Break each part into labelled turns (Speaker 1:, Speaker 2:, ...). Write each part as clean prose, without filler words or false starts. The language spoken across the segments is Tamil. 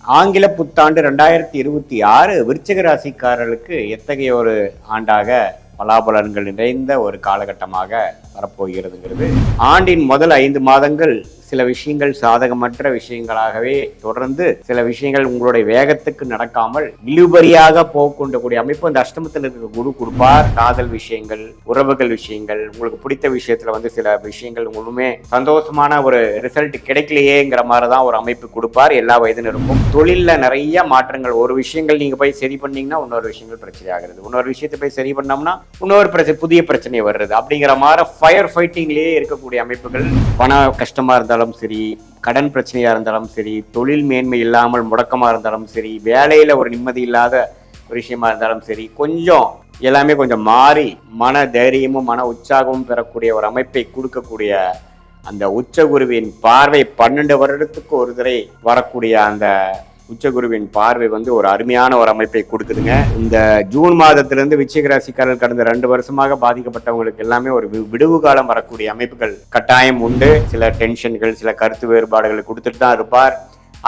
Speaker 1: ஆங்கில புத்தாண்டு 2026 விருச்சிக ராசிக்காரர்களுக்கு எத்தகைய ஒரு ஆண்டாக பலாபலன்கள் நிறைந்த ஒரு காலகட்டமாக வரப்போகிறதுங்கிறது. ஆண்டின் முதல் 5 மாதங்கள் சில விஷயங்கள் சாதகமற்ற விஷயங்களாகவே தொடர்ந்து சில விஷயங்கள் உங்களுடைய வேகத்துக்கு நடக்காமல் இழுபறியாக போகொண்டக்கூடிய அமைப்பு அந்த அஷ்டமத்தில் இருக்க குரு கொடுப்பார். காதல் விஷயங்கள், உறவுகள் விஷயங்கள், உங்களுக்கு பிடித்த விஷயத்துல சில விஷயங்கள் உங்களுமே சந்தோஷமான ஒரு ரிசல்ட் கிடைக்கலையேங்கிற மாதிரிதான் ஒரு அமைப்பு கொடுப்பார். எல்லா வயதினருக்கும் தொழில்ல நிறைய மாற்றங்கள். ஒரு விஷயங்கள் நீங்க போய் சரி பண்ணீங்கன்னா இன்னொரு விஷயங்கள் பிரச்சனை ஆகிறது, இன்னொரு விஷயத்தை போய் சரி பண்ணோம்னா இன்னொரு பிரச்சனை, புதிய பிரச்சனை வருது. அப்படிங்கிற மாதிரி ஃபயர் ஃபைட்டிங்லேயே இருக்கக்கூடிய அமைப்புகள். பண கஷ்டமா இருந்தாலும் சரி, கடன் பிரச்சனையா இருந்தாலும் சரி, தொழில் மேன்மை இல்லாமல் முடக்கமா இருந்தாலும் சரி, வேலையில ஒரு நிம்மதி இல்லாத ஒரு விஷயமா இருந்தாலும் சரி, கொஞ்சம் எல்லாமே கொஞ்சம் மாறி மன தைரியமும் மன உற்சாகமும் பெறக்கூடிய ஒரு அமைப்பை கொடுக்கக்கூடிய அந்த உச்சகுருவின் பார்வை 12 வருடத்துக்கு ஒரு தடவை வரக்கூடிய அந்த உச்சகுருவின் பார்வை ஒரு அருமையான ஒரு அமைப்பை கொடுக்குதுங்க. இந்த ஜூன் மாதத்திலிருந்து விருச்சிக ராசிக்காரர்கள் கடந்த 2 வருஷமாக பாதிக்கப்பட்டவங்களுக்கு எல்லாமே ஒரு விடுவு காலம் வரக்கூடிய அமைப்புகள் கட்டாயம் உண்டு. சில டென்ஷன்கள், சில கருத்து வேறுபாடுகளை கொடுத்துட்டு தான் இருப்பார்.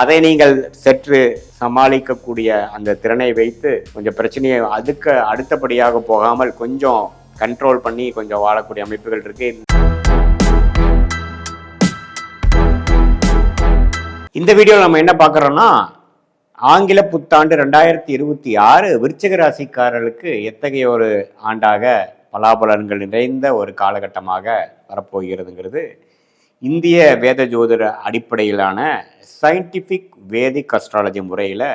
Speaker 1: அதை நீங்கள் சற்று சமாளிக்கக்கூடிய அந்த திறனை வைத்து கொஞ்சம் பிரச்சனையை அதுக்கு அடுத்தபடியாக போகாமல் கொஞ்சம் கண்ட்ரோல் பண்ணி கொஞ்சம் வாழக்கூடிய அமைப்புகள் இருக்கு. இந்த வீடியோவில் நம்ம என்ன பார்க்குறோம்னா, ஆங்கில புத்தாண்டு 2026 விருச்சிக ராசிக்காரர்களுக்கு எத்தகைய ஒரு ஆண்டாக பலாபலன்கள் நிறைந்த ஒரு காலகட்டமாக வரப்போகிறதுங்கிறது. இந்திய வேத ஜோதிட அடிப்படையிலான சயின்டிஃபிக் வேதிக் அஸ்ட்ராலஜி முறையில்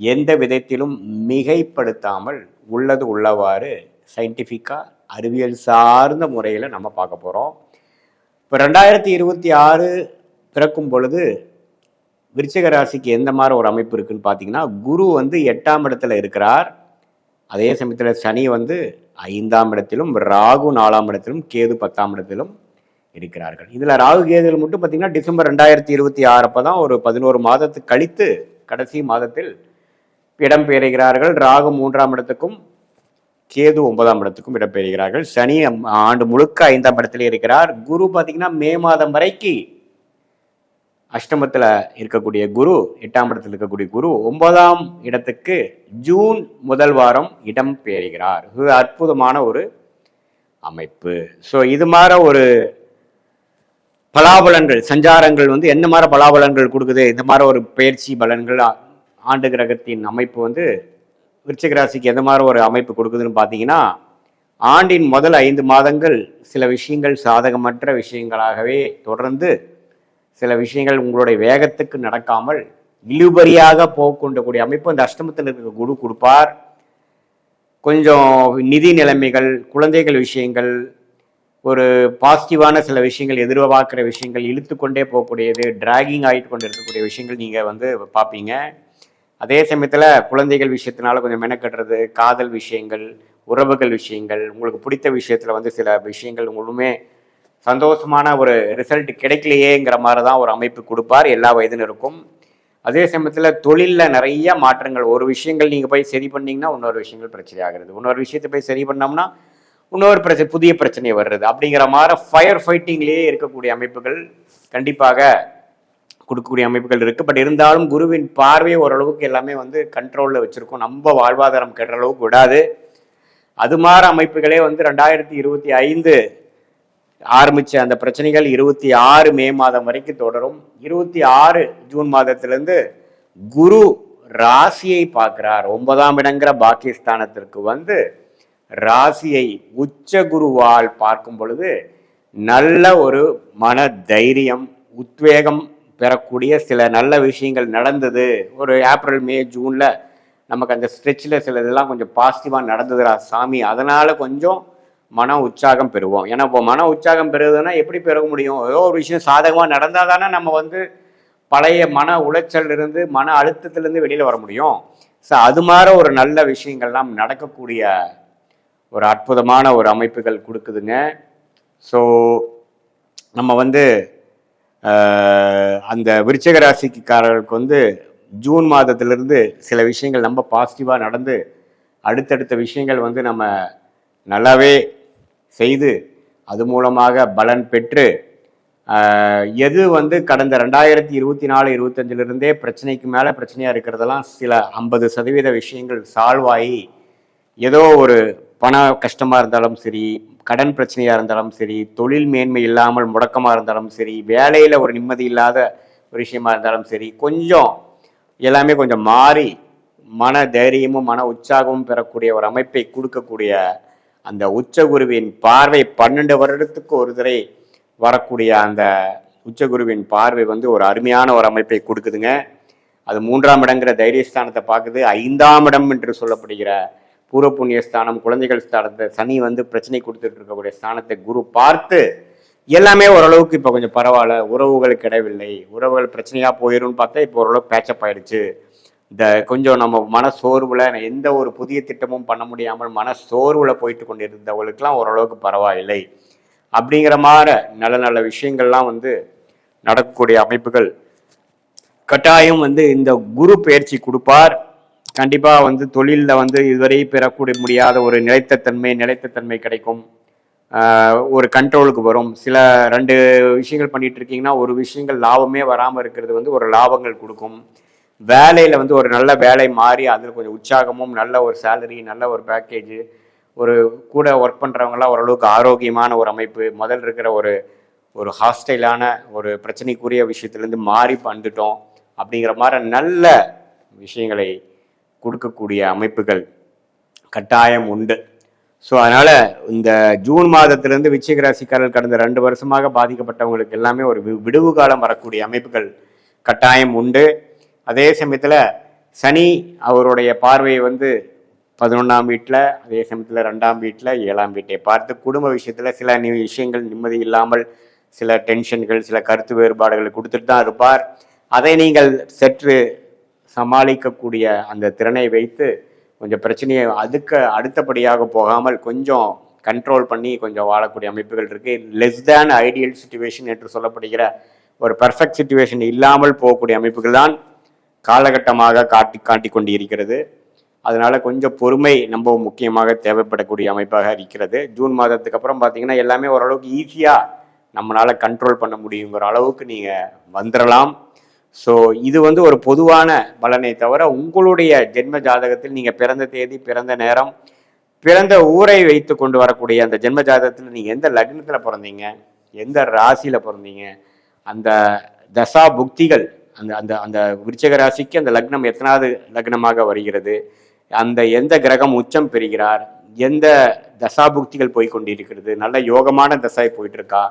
Speaker 1: எந்த விதத்திலும் மிகைப்படுத்தாமல் உள்ளது உள்ளவாறு சயின்டிஃபிக்காக அறிவியல் சார்ந்த முறையில் நம்ம பார்க்க போகிறோம். இப்போ 2026 பிறக்கும் பொழுது விருச்சிக ராசிக்கு எந்த மாதிரி ஒரு அமைப்பு இருக்குன்னு பார்த்தீங்கன்னா, குரு 8ஆம் இடத்துல இருக்கிறார். அதே சமயத்தில் சனி 5ஆம் இடத்திலும், ராகு 4ஆம் இடத்திலும், கேது 10ஆம் இடத்திலும் இருக்கிறார்கள். இதில் ராகு கேதுகள் மட்டும் பார்த்தீங்கன்னா டிசம்பர் 2026 அப்போ தான் ஒரு 11 மாதத்துக்கு கழித்து கடைசி மாதத்தில் இடம் பெறுகிறார்கள். ராகு 3ஆம் இடத்துக்கும், கேது 9ஆம் இடத்துக்கும் இடம்பெறுகிறார்கள். சனி ஆண்டு முழுக்க 5ஆம் இடத்துல இருக்கிறார். குரு பார்த்தீங்கன்னா மே மாதம் வரைக்கும் அஷ்டமத்தில் இருக்கக்கூடிய குரு, 8ஆம் இடத்தில் இருக்கக்கூடிய குரு 9ஆம் இடத்துக்கு ஜூன் முதல் வாரம் இடம் பெறுகிறார். இது அற்புதமான ஒரு அமைப்பு. ஸோ இது மாதிரி ஒரு பலாபலன்கள் சஞ்சாரங்கள் என்ன மாதிரி பலாபலன்கள் கொடுக்குது, இந்த மாதிரி ஒரு பயிற்சி பலன்கள் ஆண்டு கிரகத்தின் அமைப்பு விருச்சிக ராசிக்கு எந்த மாதிரி ஒரு அமைப்பு கொடுக்குதுன்னு பார்த்தீங்கன்னா, ஆண்டின் முதல் 5 மாதங்கள் சில விஷயங்கள் சாதகமற்ற விஷயங்களாகவே தொடர்ந்து சில விஷயங்கள் உங்களுடைய வேகத்துக்கு நடக்காமல் இழுபறியாக போகொண்டக்கூடிய அமைப்பு அந்த அஷ்டமத்தில் இருக்க குரு கொடுப்பார். கொஞ்சம் நிதி நிலைமைகள், குழந்தைகள் விஷயங்கள், ஒரு பாசிட்டிவான சில விஷயங்கள், எதிர்பார்க்குற விஷயங்கள் இழுத்து கொண்டே போகக்கூடியது, டிராகிங் ஆகிட்டு கொண்டு இருக்கக்கூடிய விஷயங்கள் நீங்கள் பார்ப்பீங்க. அதே சமயத்தில் குழந்தைகள் விஷயத்தினால கொஞ்சம் மெனக்கட்டுறது, காதல் விஷயங்கள், உறவுகள் விஷயங்கள், உங்களுக்கு பிடித்த விஷயத்தில் சில விஷயங்கள் உங்களுமே சந்தோஷமான ஒரு ரிசல்ட் கிடைக்கலையேங்கிற மாதிரி தான் ஒரு அமைப்பு கொடுப்பார். எல்லா வயதினருக்கும். அதே சமயத்தில் தொழிலில் நிறைய மாற்றங்கள். ஒரு விஷயங்கள் நீங்கள் போய் சரி பண்ணீங்கன்னா இன்னொரு விஷயங்கள் பிரச்சனை ஆகிறது, இன்னொரு விஷயத்தை போய் சரி பண்ணோம்னா இன்னொரு பிரச்சனை, புதிய பிரச்சனை வருது. அப்படிங்கிற மாதிரி ஃபயர் ஃபைட்டிங்லேயே இருக்கக்கூடிய அமைப்புகள் கண்டிப்பாக கொடுக்கக்கூடிய அமைப்புகள் இருக்குது. பட் இருந்தாலும் குருவின் பார்வையை ஓரளவுக்கு எல்லாமே கண்ட்ரோலில் வச்சுருக்கோம். நம்ம வாழ்வாதாரம் கெடுற அளவுக்கு விடாது. அது மாதிரி அமைப்புகளே 2025 ஆரம்பிச்ச அந்த பிரச்சனைகள் 26 மே மாதம் வரைக்கும் தொடரும். 26 ஜூன் மாதத்திலிருந்து குரு ராசியை பார்க்கிறார். 9ஆம் இடங்கிற பாக்கியஸ்தானத்திற்கு ராசியை உச்ச குருவால் பார்க்கும் பொழுது நல்ல ஒரு மன தைரியம், உத்வேகம் பெறக்கூடிய சில நல்ல விஷயங்கள் நடந்தது. ஒரு ஏப்ரல் மே ஜூன்ல நமக்கு அந்த ஸ்ட்ரெச்சில் சில இதெல்லாம் கொஞ்சம் பாசிட்டிவாக நடந்ததுடா சாமி, அதனால கொஞ்சம் மன உற்சாகம் பெறுவோம். ஏன்னா இப்போ மன உற்சாகம் பெறுவதுன்னா எப்படி பெற முடியும்? ஏதோ ஒரு விஷயம் சாதகமாக நடந்தால் தானே நம்ம பழைய மன உளைச்சல் இருந்து, மன அழுத்தத்திலேருந்து வெளியில் வர முடியும். ஸோ அது மாதிரி ஒரு நல்ல விஷயங்கள்லாம் நடக்கக்கூடிய ஒரு அற்புதமான ஒரு அமைப்புகள் கொடுக்குதுங்க. ஸோ நம்ம அந்த விருச்சிக ராசிக்காரர்களுக்கு ஜூன் மாதத்திலிருந்து சில விஷயங்கள் நம்ம பாசிட்டிவாக நடந்து அடுத்தடுத்த விஷயங்கள் நம்ம நல்லாவே செய்து அது மூலமாக பலன் பெற்று எது வந்து கடந்த 2024-25 பிரச்சனைக்கு மேலே பிரச்சனையாக இருக்கிறதெல்லாம் சில 50% விஷயங்கள் சால்வ் ஆகி ஏதோ ஒரு பண கஷ்டமாக இருந்தாலும் சரி, கடன் பிரச்சனையாக இருந்தாலும் சரி, தொழில் மேன்மை இல்லாமல் முடக்கமாக இருந்தாலும் சரி, வேலையில் ஒரு நிம்மதி இல்லாத ஒரு விஷயமா இருந்தாலும் சரி, கொஞ்சம் எல்லாமே கொஞ்சம் மாறி மன தைரியமும் மன உற்சாகமும் பெறக்கூடிய ஒரு அமைப்பை கொடுக்கக்கூடிய அந்த உச்சகுருவின் பார்வை 12 வருடத்துக்கு ஒரு தடவை வரக்கூடிய அந்த உச்சகுருவின் பார்வை வந்து ஒரு அருமையான ஒரு அமைப்பை கொடுக்குதுங்க. அது 3ஆம் இடங்கிற தைரியஸ்தானத்தை பார்க்குது. 5ஆம் இடம் என்று சொல்லப்படுகிற பூர்வ புண்ணிய ஸ்தானம், குழந்தைகள் ஸ்தானத்தை சனி வந்து பிரச்சனை கொடுத்துட்டு இருக்கக்கூடிய ஸ்தானத்தை குரு பார்த்து எல்லாமே ஓரளவுக்கு இப்போ கொஞ்சம் பரவாயில்ல, உறவுகள் கிடையவில்லை, உறவுகள் பிரச்சனையாக போயிடும்னு பார்த்தா இப்போ ஓரளவுக்கு பேச்சப் ஆயிடுச்சு. இந்த கொஞ்சம் நம்ம மனசோர்வில் எந்த ஒரு புதிய திட்டமும் பண்ண முடியாமல் மனசோர்வில் போயிட்டு கொண்டிருந்தவங்களுக்கெல்லாம் ஓரளவுக்கு பரவாயில்லை அப்படிங்கிற மாதிரி நல்ல நல்ல விஷயங்கள்லாம் வந்து நடக்கக்கூடிய அமைப்புகள் கட்டாயம் வந்து இந்த குரு பயிற்சி கொடுப்பார். கண்டிப்பாக வந்து தொழிலில் வந்து இதுவரை பெறக்கூடிய முடியாத ஒரு நிலைத்த தன்மை கிடைக்கும். ஒரு கண்ட்ரோலுக்கு வரும். சில 2 விஷயங்கள் பண்ணிட்டு இருக்கீங்கன்னா ஒரு விஷயங்கள் லாபமே வராமல் இருக்கிறது வந்து ஒரு லாபங்கள் கொடுக்கும். வேலையில் வந்து ஒரு நல்ல வேலை மாறி அதில் கொஞ்சம் உற்சாகமும் நல்ல ஒரு சேலரி, நல்ல ஒரு பேக்கேஜ், ஒரு கூட ஒர்க் பண்ணுறவங்களாம் ஓரளவுக்கு ஆரோக்கியமான ஒரு அமைப்பு, முதல் இருக்கிற ஒரு ஹாஸ்டைலான ஒரு பிரச்சனைக்குரிய விஷயத்துலேருந்து மாறி வந்துட்டோம் அப்படிங்கிற மாதிரி நல்ல விஷயங்களை கொடுக்கக்கூடிய அமைப்புகள் கட்டாயம் உண்டு. ஸோ அதனால் இந்த ஜூன் மாதத்திலேருந்து விருச்சிக ராசிக்காரர்கள் கடந்த 2 வருஷமாக பாதிக்கப்பட்டவங்களுக்கு எல்லாமே ஒரு விடுவு காலம் வரக்கூடிய அமைப்புகள் கட்டாயம் உண்டு. அதே சமயத்தில் சனி அவருடைய பார்வையை வந்து 11ஆம் வீட்டில், அதே சமயத்தில் 2ஆம் வீட்டில், 7ஆம் வீட்டை பார்த்து குடும்ப விஷயத்தில் சில விஷயங்கள் நிம்மதி இல்லாமல் சில டென்ஷன்கள், சில கருத்து வேறுபாடுகளை கொடுத்துட்டு தான் இருப்பார். அதை நீங்கள் சற்று சமாளிக்கக்கூடிய அந்த திறனை வைத்து கொஞ்சம் பிரச்சனையை அதுக்கு அடுத்தபடியாக போகாமல் கொஞ்சம் கண்ட்ரோல் பண்ணி கொஞ்சம் வாழக்கூடிய அமைப்புகள் இருக்குது. லெஸ் தேன் ஐடியல் சிச்சுவேஷன் என்று சொல்லப்படுகிற ஒரு பர்ஃபெக்ட் சிச்சுவேஷன் இல்லாமல் போகக்கூடிய அமைப்புகள் தான் காலகட்டமாக காட்டி கொண்டு இருக்கிறது. அதனால கொஞ்சம் பொறுமை ரொம்ப முக்கியமாக தேவைப்படக்கூடிய அமைப்பாக இருக்கிறது. ஜூன் மாதத்துக்கு அப்புறம் பார்த்தீங்கன்னா எல்லாமே ஓரளவுக்கு ஈஸியாக நம்மளால் கண்ட்ரோல் பண்ண முடியுங்கிற அளவுக்கு நீங்கள் வந்துடலாம். ஸோ இது வந்து ஒரு பொதுவான பலனை தவிர உங்களுடைய ஜென்ம ஜாதகத்தில் நீங்கள் பிறந்த தேதி, பிறந்த நேரம், பிறந்த ஊரை வைத்து கொண்டு வரக்கூடிய அந்த ஜென்ம ஜாதகத்தில் நீங்கள் எந்த லக்னத்தில் பிறந்தீங்க, எந்த ராசியில் பிறந்தீங்க, அந்த தசா புக்திகள், அந்த அந்த அந்த விருச்சிக ராசிக்கு அந்த லக்னம் எத்தனாவது லக்னமாக வருகிறது, அந்த எந்த கிரகம் உச்சம் பெறுகிறார், எந்த தசாபுக்திகள் போய் கொண்டிருக்கிறது, நல்ல யோகமான தசை போயிட்டு இருக்கா,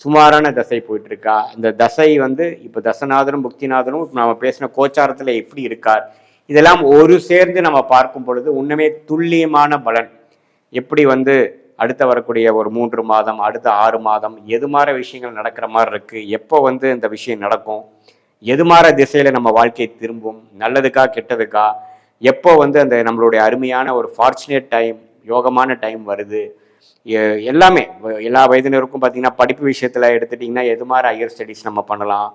Speaker 1: சுமாரான தசை போயிட்டு இருக்கா, அந்த தசை வந்து இப்போ தசநாதனும் புக்திநாதனும் நம்ம பேசின கோச்சாரத்தில் எப்படி இருக்கார், இதெல்லாம் ஒரு சேர்ந்து நம்ம பார்க்கும் பொழுது உண்மையே துல்லியமான பலன். எப்படி வந்து அடுத்த வரக்கூடிய ஒரு 3 மாதம், அடுத்த 6 மாதம் எது மாதிரி விஷயங்கள் நடக்கிற மாதிரி இருக்கு, எப்போ வந்து இந்த விஷயம் நடக்கும், எது மாதிரி திசையில நம்ம வாழ்க்கை திரும்பும், நல்லதுக்கா கெட்டதுக்கா, எப்போ வந்து அந்த நம்மளுடைய அருமையான ஒரு ஃபார்ச்சுனேட் டைம், யோகமான டைம் வருது, எல்லாமே எல்லா வயதினருக்கும் பார்த்தீங்கன்னா படிப்பு விஷயத்தில் எடுத்துட்டிங்கன்னா எது மாதிரி ஹையர் ஸ்டடீஸ் நம்ம பண்ணலாம்,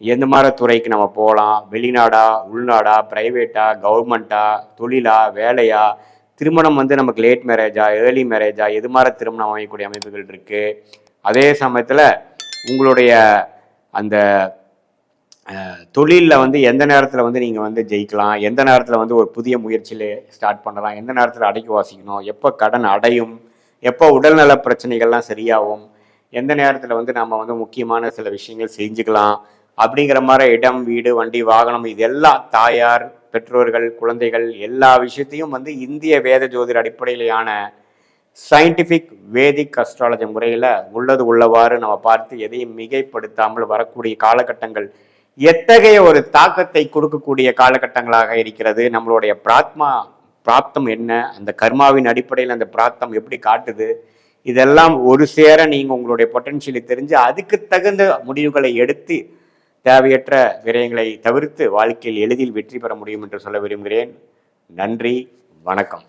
Speaker 1: எந்த மாதிரி துறைக்கு நம்ம போகலாம், வெளிநாடா, உள்நாடா, ப்ரைவேட்டா, கவர்மெண்ட்டா, தொழிலா, வேலையா, திருமணம் வந்து நமக்கு லேட் மேரேஜா, ஏர்லி மேரேஜா, எது மாதிரி திருமணம் அமைக்கக்கூடிய அமைப்புகள் இருக்குது. அதே சமயத்தில் உங்களுடைய அந்த தொழிலில் வந்து எந்த நேரத்தில் வந்து நீங்கள் வந்து ஜெயிக்கலாம், எந்த நேரத்தில் வந்து ஒரு புதிய முயற்சியில் ஸ்டார்ட் பண்ணலாம், எந்த நேரத்தில் அடைக்கி வாசிக்கணும், எப்போ கடன் அடையும், எப்போ உடல்நல பிரச்சனைகள்லாம் சரியாகும், எந்த நேரத்தில் வந்து நம்ம வந்து முக்கியமான சில விஷயங்கள் செஞ்சுக்கலாம் அப்படிங்கிற மாதிரி இடம், வீடு, வண்டி, வாகனம், இதெல்லாம் தாயார், பெற்றோர்கள், குழந்தைகள் எல்லா விஷயத்தையும் வந்து இந்திய வேத ஜோதிட அடிப்படையிலான சயின்டிஃபிக் வேதிக் அஸ்ட்ராலஜி முறையில் உள்ளது உள்ளவாறு நம்ம பார்த்து எதையும் மிகைப்படுத்தாமல் வரக்கூடிய காலகட்டங்கள் எத்தகைய ஒரு தாக்கத்தை கொடுக்கக்கூடிய காலகட்டங்களாக இருக்கிறது. நம்மளுடைய பிராப்தம் என்ன, அந்த கர்மாவின் அடிப்படையில் அந்த பிராப்தம் எப்படி காட்டுது, இதெல்லாம் ஒரு சேர நீங்கள் உங்களுடைய பொட்டன்ஷியலை தெரிஞ்சு அதுக்கு தகுந்த முடிவுகளை எடுத்து தேவையற்ற விரயங்களை தவிர்த்து வாழ்க்கையில் எளிதில் வெற்றி பெற முடியும் என்று சொல்ல விரும்புகிறேன். நன்றி, வணக்கம்.